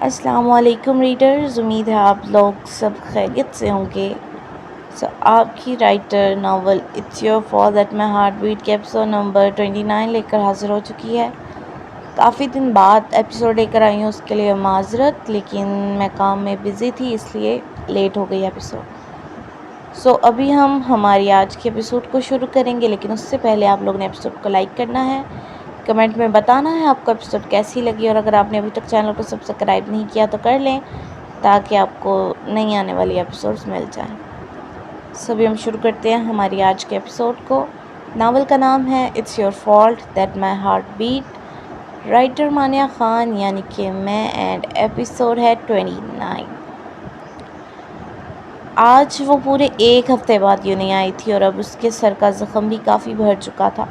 السلام علیکم ریڈرز، امید ہے آپ لوگ سب خیریت سے ہوں گے۔ آپ کی writer novel it's your fault that my heart beat کے ایپیسوڈ نمبر 29 لے کر حاضر ہو چکی ہے۔ کافی دن بعد ایپیسوڈ لے کر آئی ہوں، اس کے لیے معذرت، لیکن میں کام میں بزی تھی اس لیے لیٹ ہو گئی ایپیسوڈ۔ ابھی ہم ہماری آج کے ایپیسوڈ کو شروع کریں گے، لیکن اس سے پہلے آپ لوگ نے ایپیسوڈ کو لائک کرنا ہے، کمنٹ میں بتانا ہے آپ کو ایپیسوڈ کیسی لگی، اور اگر آپ نے ابھی تک چینل کو سبسکرائب نہیں کیا تو کر لیں تاکہ آپ کو نئی آنے والی ایپیسوڈز مل جائیں۔ ابھی ہم شروع کرتے ہیں ہماری آج کے ایپیسوڈ کو۔ ناول کا نام ہے it's your fault that my heart beat, writer Maniya Khan یعنی کہ میں، اینڈ ایپیسوڈ ہے 29۔ آج وہ پورے ایک ہفتے بعد یوں نہیں آئی تھی، اور اب اس کے سر کا زخم بھی کافی بڑھ چکا تھا،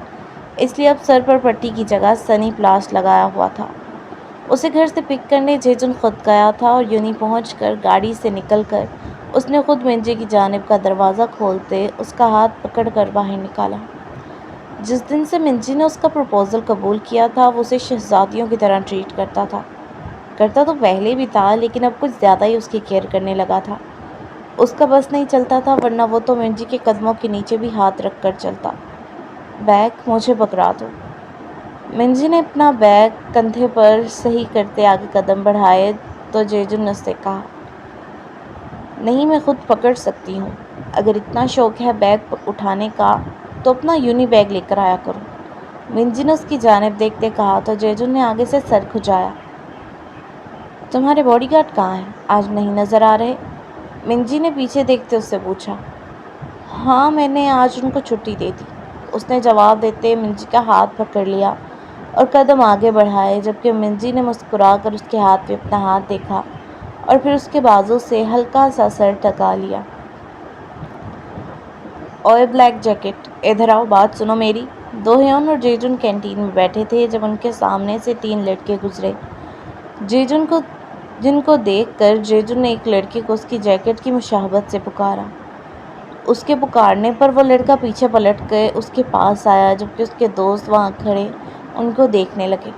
اس لیے اب سر پر پٹی کی جگہ سنی پلاس لگایا ہوا تھا۔ اسے گھر سے پک کرنے جیجن خود گیا تھا، اور یونی پہنچ کر گاڑی سے نکل کر اس نے خود منجی کی جانب کا دروازہ کھولتے اس کا ہاتھ پکڑ کر باہر نکالا۔ جس دن سے منجی نے اس کا پروپوزل قبول کیا تھا، وہ اسے شہزادیوں کی طرح ٹریٹ کرتا تھا۔ کرتا تو پہلے بھی تھا، لیکن اب کچھ زیادہ ہی اس کی کیئر کرنے لگا تھا۔ اس کا بس نہیں چلتا تھا، ورنہ وہ تو منجی کے قدموں کے نیچے بھی ہاتھ رکھ کر چلتا۔ بیگ مجھے پکڑا دو۔ منجی نے اپنا بیگ کندھے پر صحیح کرتے آگے قدم بڑھائے تو جیجن نے اس سے کہا، نہیں، میں خود پکڑ سکتی ہوں۔ اگر اتنا شوق ہے بیگ اٹھانے کا تو اپنا یونی بیگ لے کر آیا کرو۔ منجی نے اس کی جانب دیکھتے کہا تو جیجن نے آگے سے سر کھجایا۔ تمہارے باڈی گارڈ کہاں ہیں؟ آج نہیں نظر آ رہے؟ منجی نے پیچھے دیکھتے اس سے پوچھا۔ ہاں، میں نے آج ان کو چھٹی دے دی، اس نے جواب دیتے منجی کا ہاتھ پکڑ لیا اور قدم آگے بڑھائے، جبکہ منجی نے مسکرا کر اس کے ہاتھ پہ اپنا ہاتھ دیکھا اور پھر اس کے بازو سے ہلکا سا سر ٹکا لیا۔ اوئے بلیک جیکٹ، ادھر آؤ، بات سنو میری۔ دو ہیون اور جیجن کینٹین میں بیٹھے تھے جب ان کے سامنے سے تین لڑکے گزرے۔ جن کو دیکھ کر جیجن نے ایک لڑکے کو اس کی جیکٹ کی مشابہت سے پکارا۔ اس کے پکارنے پر وہ لڑکا پیچھے پلٹ کے اس کے پاس آیا، جبکہ اس کے دوست وہاں کھڑے ان کو دیکھنے لگے۔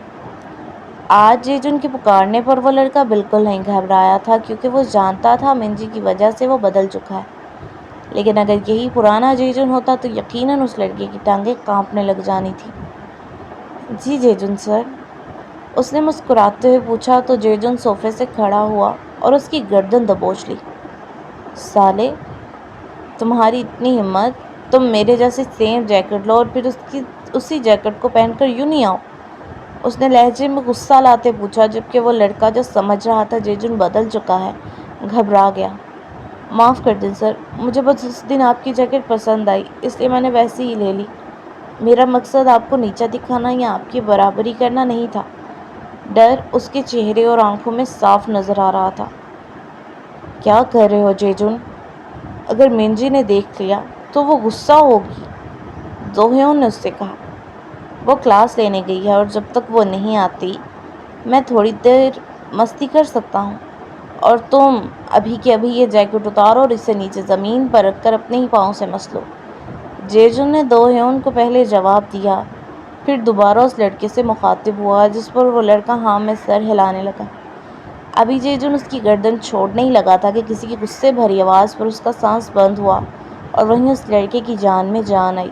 آج جیجن کے پکارنے پر وہ لڑکا بالکل نہیں گھبرایا تھا، کیونکہ وہ جانتا تھا منجی کی وجہ سے وہ بدل چکا ہے۔ لیکن اگر یہی پرانا جیجن ہوتا تو یقیناً اس لڑکے کی ٹانگیں کانپنے لگ جانی تھی۔ جی جیجن سر، اس نے مسکراتے ہوئے پوچھا تو جیجن صوفے سے کھڑا ہوا اور اس کی گردن دبوچ لی۔ سالے، تمہاری اتنی ہمت، تم میرے جیسے سیم جیکٹ لو اور پھر اسی جیکٹ کو پہن کر یوں نہیں آؤ؟ اس نے لہجے میں غصہ لاتے پوچھا، جبکہ وہ لڑکا جو سمجھ رہا تھا جیجن بدل چکا ہے گھبرا گیا۔ معاف کر دیں سر، مجھے بس اس دن آپ کی جیکٹ پسند آئی، اس لیے میں نے ویسے ہی لے لی۔ میرا مقصد آپ کو نیچا دکھانا یا آپ کی برابری کرنا نہیں تھا۔ ڈر اس کے چہرے اور آنکھوں میں صاف نظر آ رہا تھا۔ کیا کر رہے ہو جیجن؟ اگر منجی نے دیکھ لیا تو وہ غصہ ہوگی، دو ہیون نے اس سے کہا۔ وہ کلاس لینے گئی ہے اور جب تک وہ نہیں آتی میں تھوڑی دیر مستی کر سکتا ہوں، اور تم ابھی کے ابھی یہ جیکٹ اتارو اور اسے نیچے زمین پر رکھ کر اپنے ہی پاؤں سے مس لو۔ جیجن نے دو ہیون کو پہلے جواب دیا، پھر دوبارہ اس لڑکے سے مخاطب ہوا، جس پر وہ لڑکا ہاں میں سر ہلانے لگا۔ ابھی جیجن اس کی گردن چھوڑنے ہی لگا تھا کہ کسی کی غصے بھری آواز پر اس کا سانس بند ہوا اور وہیں اس لڑکے کی جان میں جان آئی۔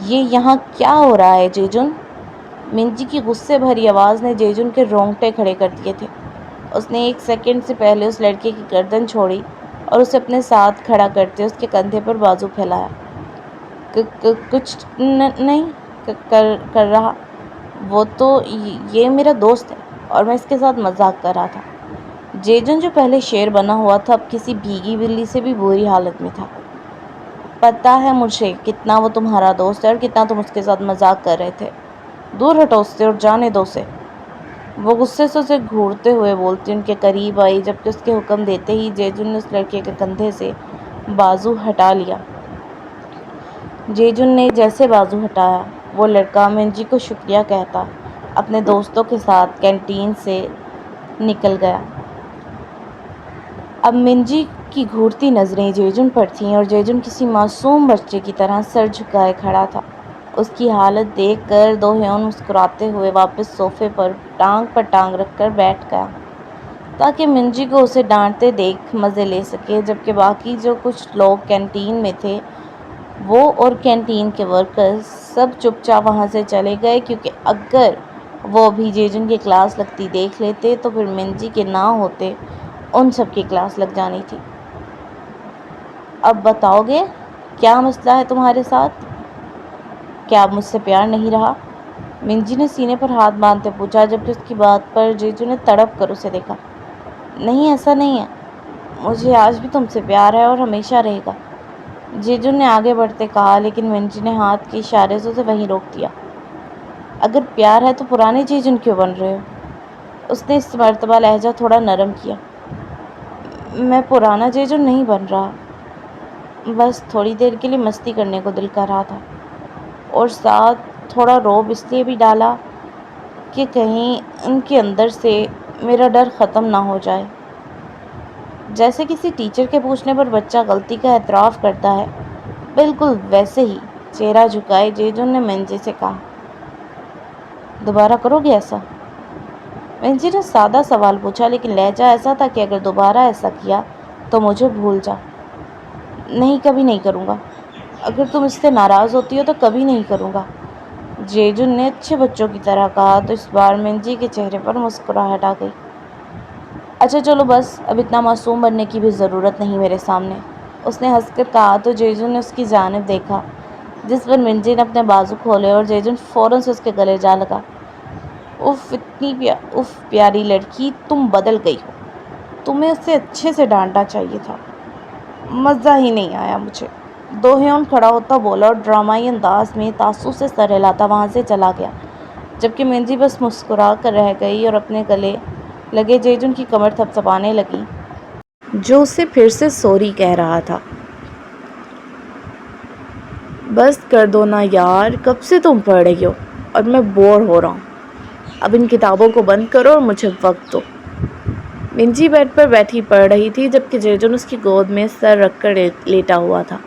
یہ یہاں کیا ہو رہا ہے جیجن؟ منجی کی غصے بھری آواز نے جیجن کے رونگٹے کھڑے کر دیے تھے۔ اس نے ایک سیکنڈ سے پہلے اس لڑکے کی گردن چھوڑی اور اسے اپنے ساتھ کھڑا کرتے اس کے کندھے پر بازو پھیلایا۔ کچھ نہیں کر رہا، وہ تو یہ میرا دوست ہے اور میں اس کے ساتھ مذاق کر رہا تھا۔ جیجن جو پہلے شیر بنا ہوا تھا اب کسی بھیگی بلی سے بھی بری حالت میں تھا۔ پتہ ہے مجھے کتنا وہ تمہارا دوست ہے اور کتنا تم اس کے ساتھ مذاق کر رہے تھے۔ دور ہٹو اس سے اور جانے دو اسے۔ وہ غصے سے اسے گھورتے ہوئے بولتی ان کے قریب آئی، جبکہ اس کے حکم دیتے ہی جیجن نے اس لڑکے کے کندھے سے بازو ہٹا لیا۔ جیجن نے جیسے بازو ہٹایا، وہ لڑکا منجی کو شکریہ کہتا اپنے دوستوں کے ساتھ کینٹین سے نکل گیا۔ اب منجی کی گھورتی نظریں جیجن پر تھیں اور جیجن کسی معصوم بچے کی طرح سر جھکائے کھڑا تھا۔ اس کی حالت دیکھ کر دو ہیون مسکراتے ہوئے واپس صوفے پر ٹانگ رکھ کر بیٹھ گیا۔ تاکہ منجی کو اسے ڈانٹتے دیکھ مزے لے سکے، جبکہ باقی جو کچھ لوگ کینٹین میں تھے وہ اور کینٹین کے ورکرز سب چپ چاپ وہاں سے چلے گئے، کیونکہ اگر وہ ابھی جیجن کی کلاس لگتی دیکھ لیتے تو پھر منجی کے نہ ہوتے ان سب کی کلاس لگ جانی تھی۔ اب بتاؤ گے کیا مسئلہ ہے تمہارے ساتھ؟ کیا اب مجھ سے پیار نہیں رہا؟ منجی نے سینے پر ہاتھ باندھتے پوچھا، جبکہ اس کی بات پر جیجو نے تڑپ کر اسے دیکھا۔ نہیں، ایسا نہیں ہے، مجھے آج بھی تم سے پیار ہے اور ہمیشہ رہے گا، جیجن نے آگے بڑھتے کہا، لیکن منجی نے ہاتھ کے اشارے سے اسے وہیں روک دیا۔ اگر پیار ہے تو پرانے جیجن کیوں بن رہے ہو؟ اس نے اس مرتبہ لہجہ تھوڑا نرم کیا۔ میں پرانا جیجن نہیں بن رہا، بس تھوڑی دیر کے لیے مستی کرنے کو دل کر رہا تھا، اور ساتھ تھوڑا روب اس لیے بھی ڈالا کہ کہیں ان کے اندر سے میرا ڈر ختم نہ ہو جائے۔ جیسے کسی ٹیچر کے پوچھنے پر بچہ غلطی کا اعتراف کرتا ہے، بالکل ویسے ہی چہرہ جھکائے جیجن نے منجی سے کہا۔ دوبارہ کرو گے ایسا؟ منجی نے سادہ سوال پوچھا، لیکن لہجہ ایسا تھا کہ اگر دوبارہ ایسا کیا تو مجھے بھول جا۔ نہیں، کبھی نہیں کروں گا۔ اگر تم اس سے ناراض ہوتی ہو تو کبھی نہیں کروں گا، جیجن نے اچھے بچوں کی طرح کہا، تو اس بار منجی کے چہرے پر مسکراہٹ آ گئی۔ اچھا چلو بس، اب اتنا معصوم بننے کی بھی ضرورت نہیں میرے سامنے، اس نے ہنس کر کہا، تو جیجن نے اس کی جانب دیکھا، جس پر منجی نے اپنے بازو کھولے اور جیجن فوراً سے اس کے گلے جا لگا۔ اف پیاری لڑکی، تم بدل گئی ہو، تمہیں اسے اچھے سے ڈانٹنا چاہیے تھا۔ مزہ ہی نہیں آیا مجھے، دو ہیون کھڑا ہوتا بولا اور ڈرامائی انداز میں تاسو سے سر ہلاتا وہاں سے چلا گیا، جبکہ منجی بس مسکرا کر رہ گئی اور اپنے گلے لگے جیجن کی کمر تھپتھپانے لگی، جو اسے پھر سے سوری کہہ رہا تھا۔ بس کر دو نا یار، کب سے تم پڑھ رہی ہو اور میں بور ہو رہا ہوں، اب ان کتابوں کو بند کرو اور مجھے وقت دو۔ منجی بیڈ پر بیٹھی پڑھ رہی تھی، جبکہ جیجن اس کی گود میں سر رکھ کر لیٹا ہوا تھا۔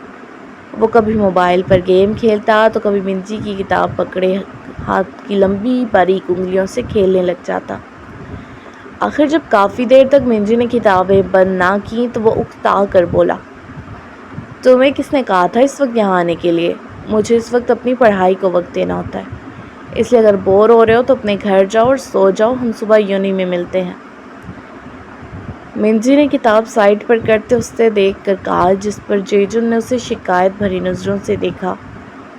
وہ کبھی موبائل پر گیم کھیلتا تو کبھی منجی کی کتاب پکڑے ہاتھ کی لمبی باریک انگلیوں سے کھیلنے لگ جاتا۔ آخر جب کافی دیر تک منجی نے کتابیں بند نہ کی تو وہ اکتا کر بولا، تمہیں کس نے کہا تھا اس وقت یہاں آنے کے لیے؟ مجھے اس وقت اپنی پڑھائی کو وقت دینا ہوتا ہے، اس لیے اگر بور ہو رہے ہو تو اپنے گھر جاؤ اور سو جاؤ، ہم صبح یونی میں ملتے ہیں۔ منجی نے کتاب سائڈ پر کرتے اسے دیکھ کر کہا، جس پر جیجن نے اسے شکایت بھری نظروں سے دیکھا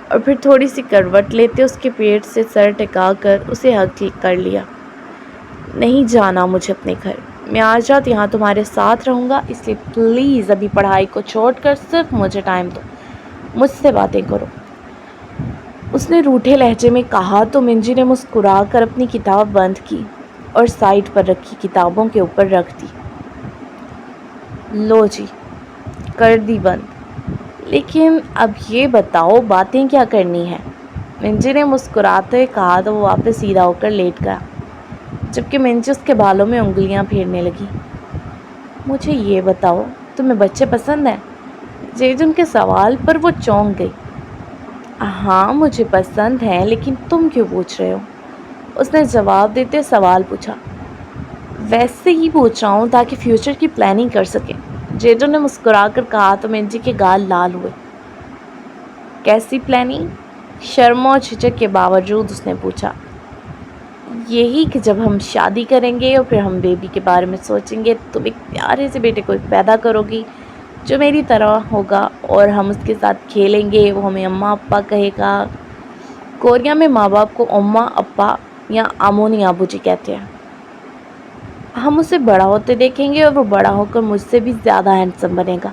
اور پھر تھوڑی سی کروٹ لیتے اس کے پیٹ سے سر ٹکا کر اسے ہگ کر لیا۔ نہیں جانا مجھے اپنے گھر، میں آج رات یہاں تمہارے ساتھ رہوں گا، اس لیے پلیز ابھی پڑھائی کو چھوڑ کر صرف مجھے ٹائم دو، مجھ سے باتیں کرو، اس نے روٹھے لہجے میں کہا، تو منجی نے مسکرا کر اپنی کتاب بند کی اور سائڈ پر رکھی کتابوں کے اوپر رکھ دی۔ لو جی، کر دی بند، لیکن اب یہ بتاؤ باتیں کیا کرنی ہیں؟ منجی نے مسکراتے کہا، تو وہ واپس سیدھا ہو کر لیٹ گیا، جبکہ منجی اس کے بالوں میں انگلیاں پھیرنے لگی۔ مجھے یہ بتاؤ، تمہیں بچے پسند ہیں؟ جیجن کے سوال پر وہ چونک گئی۔ ہاں مجھے پسند ہیں، لیکن تم کیوں پوچھ رہے ہو؟ اس نے جواب دیتے سوال پوچھا۔ ویسے ہی پوچھ رہا ہوں تاکہ فیوچر کی پلاننگ کر سکیں، جیجن نے مسکرا کر کہا، تو منجی کے گال لال ہوئے۔ کیسی پلاننگ؟ شرم و جھجک کے باوجود اس نے پوچھا۔ یہی کہ جب ہم شادی کریں گے اور پھر ہم بیبی کے بارے میں سوچیں گے، تم ایک پیارے سے بیٹے کو پیدا کرو گی جو میری طرح ہوگا، اور ہم اس کے ساتھ کھیلیں گے، وہ ہمیں اماں ابا کہے گا۔ کوریا میں ماں باپ کو اماں ابا یا امونی ابو جی کہتے ہیں۔ ہم اسے بڑا ہوتے دیکھیں گے اور وہ بڑا ہو کر مجھ سے بھی زیادہ ہینڈسم بنے گا۔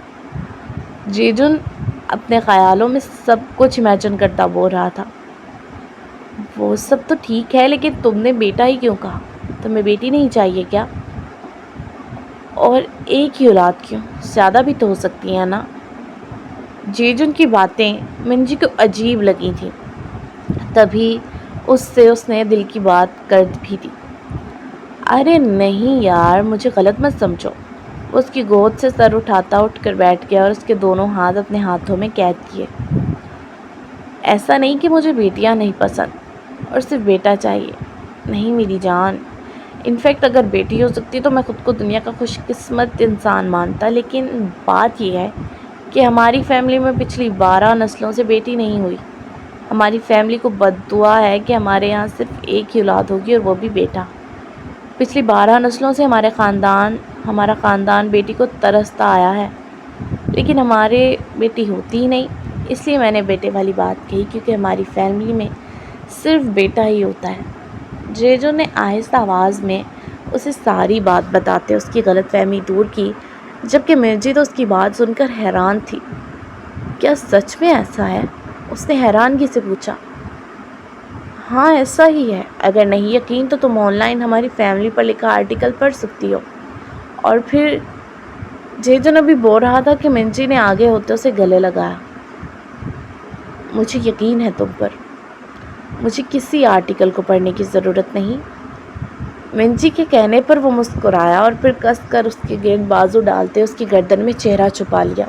جیجن اپنے خیالوں میں سب کچھ امیجن کرتا بول رہا تھا۔ وہ سب تو ٹھیک ہے، لیکن تم نے بیٹا ہی کیوں کہا؟ تمہیں بیٹی نہیں چاہیے کیا؟ اور ایک ہی اولاد کیوں؟ زیادہ بھی تو ہو سکتی ہیں نا؟ جیجن کی باتیں منجی کو عجیب لگی تھیں، تبھی اس نے دل کی بات کر بھی دی۔ ارے نہیں یار، مجھے غلط مت سمجھو۔ وہ اس کی گود سے سر اٹھاتا اٹھ کر بیٹھ گیا اور اس کے دونوں ہاتھ اپنے ہاتھوں میں قید کیے۔ ایسا نہیں کہ مجھے بیٹیاں نہیں پسند اور صرف بیٹا چاہیے، نہیں میری جان، انفیکٹ اگر بیٹی ہو سکتی تو میں خود کو دنیا کا خوش قسمت انسان مانتا، لیکن بات یہ ہے کہ ہماری فیملی میں پچھلی 12 نسلوں سے بیٹی نہیں ہوئی۔ ہماری فیملی کو بد دعا ہے کہ ہمارے یہاں صرف ایک ہی اولاد ہوگی اور وہ بھی بیٹا۔ پچھلی 12 نسلوں سے ہمارا خاندان بیٹی کو ترستا آیا ہے، لیکن ہمارے بیٹی ہوتی ہی نہیں۔ اس لیے میں نے بیٹے والی بات کہی، کیونکہ ہماری فیملی میں صرف بیٹا ہی ہوتا ہے۔ جیجو نے آہستہ آواز میں اسے ساری بات بتاتے اس کی غلط فہمی دور کی، جبکہ مرجی تو اس کی بات سن کر حیران تھی۔ کیا سچ میں ایسا ہے؟ اس نے حیرانگی سے پوچھا۔ ہاں ایسا ہی ہے، اگر نہیں یقین تو تم آن لائن ہماری فیملی پر لکھا آرٹیکل پڑھ سکتی ہو۔ اور پھر جیجو نے بھی بول رہا تھا کہ منجی نے آگے ہوتے اسے گلے لگایا۔ مجھے یقین ہے تم پر، مجھے کسی آرٹیکل کو پڑھنے کی ضرورت نہیں۔ منجی کے کہنے پر وہ مسکرایا اور پھر کس کر اس کے گرد بازو ڈالتے اس کی گردن میں چہرہ چھپا لیا۔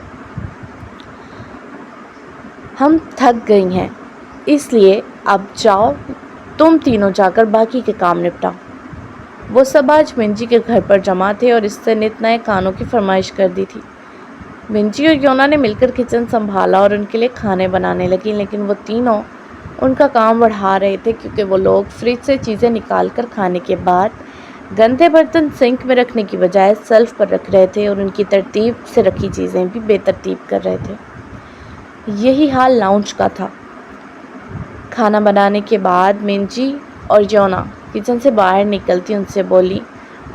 ہم تھک گئی ہیں، اس لیے اب جاؤ تم تینوں جا کر باقی کے کام نپٹاؤ۔ وہ سب آج منجی کے گھر پر جمع تھے اور اس سے نت نئے کانوں کی فرمائش کر دی تھی۔ منجی اور یونا نے مل کر کچن سنبھالا اور ان کے لیے کھانے بنانے لگیں، لیکن وہ تینوں ان کا کام بڑھا رہے تھے کیونکہ وہ لوگ فریج سے چیزیں نکال کر کھانے کے بعد گندے برتن سنک میں رکھنے کی بجائے شیلف پر رکھ رہے تھے اور ان کی ترتیب سے رکھی چیزیں بھی بے ترتیب کر رہے تھے۔ یہی حال لاؤنج کا تھا۔ کھانا بنانے کے بعد منجی اور یونا کچن سے باہر نکلتی ان سے بولی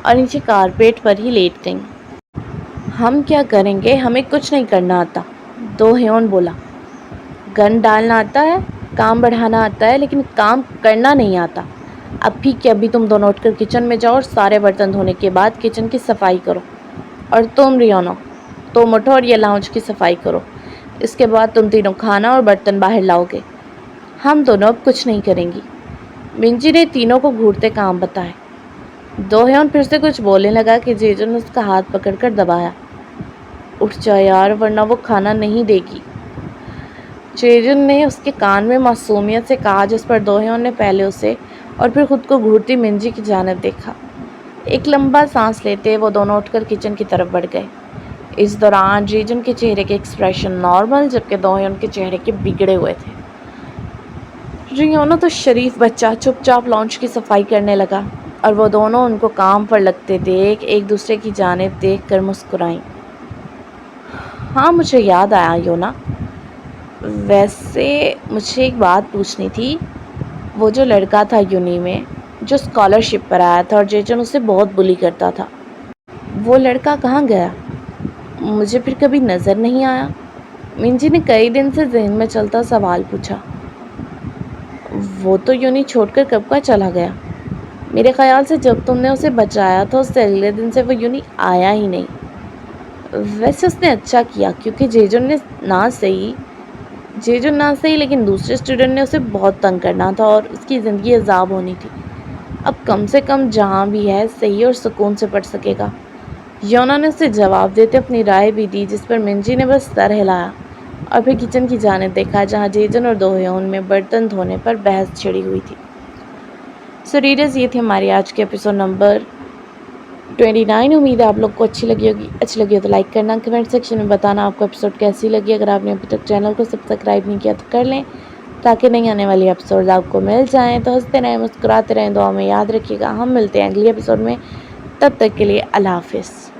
اور نیچے کارپیٹ پر ہی لیٹ گئیں۔ ہم کیا کریں گے؟ ہمیں کچھ نہیں کرنا آتا، دو ہیون بولا۔ گن ڈالنا آتا ہے، کام بڑھانا آتا ہے، لیکن کام کرنا نہیں آتا۔ ابھی کہ ابھی تم دونوں اٹھ کر کچن میں جاؤ اور سارے برتن دھونے کے بعد کچن کی صفائی کرو۔ اور تم ریونا، تم اٹھو اور یہ لاؤنج کی صفائی کرو۔ اس کے بعد تم تینوں کھانا اور برتن باہر لاؤ گے۔ ہم دونوں اب کچھ نہیں کریں گی۔ منجی نے تینوں کو گھورتے کام بتائے۔ دو ہیون پھر سے کچھ بولنے لگا کہ جیجو نے اس کا ہاتھ پکڑ کر دبایا۔ اٹھ جا یار، ورنہ وہ کھانا نہیں دے گی۔ جیجو نے اس کے کان میں معصومیت سے کہا، جس پر دو ہیون نے پہلے اسے اور پھر خود کو گھورتی منجی کی جانب دیکھا۔ ایک لمبا سانس لیتے وہ دونوں اٹھ کر کچن کی طرف بڑھ گئے۔ اس دوران جیجن کے چہرے کے ایکسپریشن نارمل، جبکہ دو ہیون کے چہرے کے بگڑے ہوئے تھے۔ ریونا تو شریف بچہ چپ چاپ لاؤنج کی صفائی کرنے لگا اور وہ دونوں ان کو کام پر لگتے دیکھ ایک دوسرے کی جانب دیکھ کر مسکرائیں۔ ہاں مجھے یاد آیا یونا، ویسے مجھے ایک بات پوچھنی تھی۔ وہ جو لڑکا تھا یونی میں جو اسکالرشپ پر آیا تھا اور جیجن اسے بہت بلی کرتا تھا، وہ لڑکا کہاں گیا؟ مجھے پھر کبھی نظر نہیں آیا۔ منجی نے کئی دن سے ذہن میں چلتا سوال پوچھا۔ وہ تو یونی چھوڑ کر کب کا چلا گیا؟ میرے خیال سے جب تم نے اسے بچایا تھا اس سے اگلے دن سے وہ یونی آیا ہی نہیں۔ ویسے اس نے اچھا کیا، کیونکہ جیجن نہ صحیح لیکن دوسرے اسٹوڈنٹ نے اسے بہت تنگ کرنا تھا اور اس کی زندگی عذاب ہونی تھی۔ اب کم سے کم جہاں بھی ہے صحیح اور سکون سے پڑھ سکے گا۔ یونا نے اسے جواب دیتے اپنی رائے بھی دی، جس پر منجی نے بس سر ہلایا اور پھر کچن کی جانب دیکھا جہاں جیجن اور دو ہیون میں برتن دھونے پر بحث چھڑی ہوئی تھی۔ سو ریڈرز، یہ تھی ہماری آج کے ایپیسوڈ نمبر 29۔ امید ہے آپ لوگ کو اچھی لگی ہوگی۔ اچھی لگی ہو تو لائک کرنا، کمنٹ سیکشن میں بتانا آپ کو ایپیسوڈ کیسی لگی۔ اگر آپ نے ابھی تک چینل کو سبسکرائب نہیں کیا تو کر لیں تاکہ نہیں آنے والی ایپیسوڈ آپ کو مل جائیں۔ تو ہنستے رہیں، مسکراتے رہیں، دعا میں یاد رکھیے گا۔ ہم ملتے ہیں اگلی ایپیسوڈ میں، تب تک کے لیے اللہ حافظ۔